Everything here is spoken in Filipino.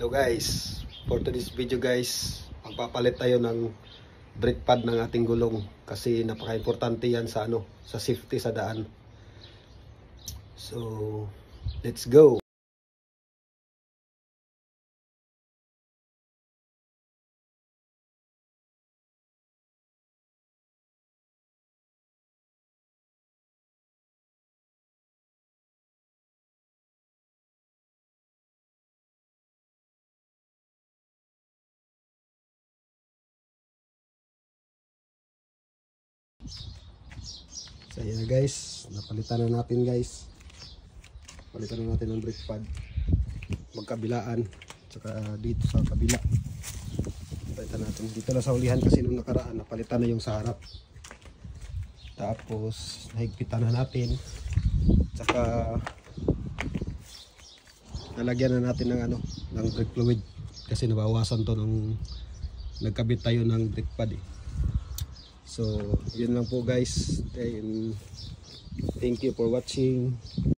So guys, for today's video guys, magpapalit tayo ng brake pad ng ating gulong kasi napaka-importante yan sa sa safety sa daan. So, let's go. So yan guys, napalitan na natin guys. Palitan na natin ng brake pad. Magkabilaan, saka dito sa kabila. Palitan natin. Dito na sa ulihan kasi nung nakaraan, napalitan na yung sa harap. Tapos, nahigpitan na natin. Saka, nalagyan na natin ng ng brake fluid. Kasi nabawasan to nung nagkabit tayo ng brake pad eh. So, yun lang po guys. And thank you for watching.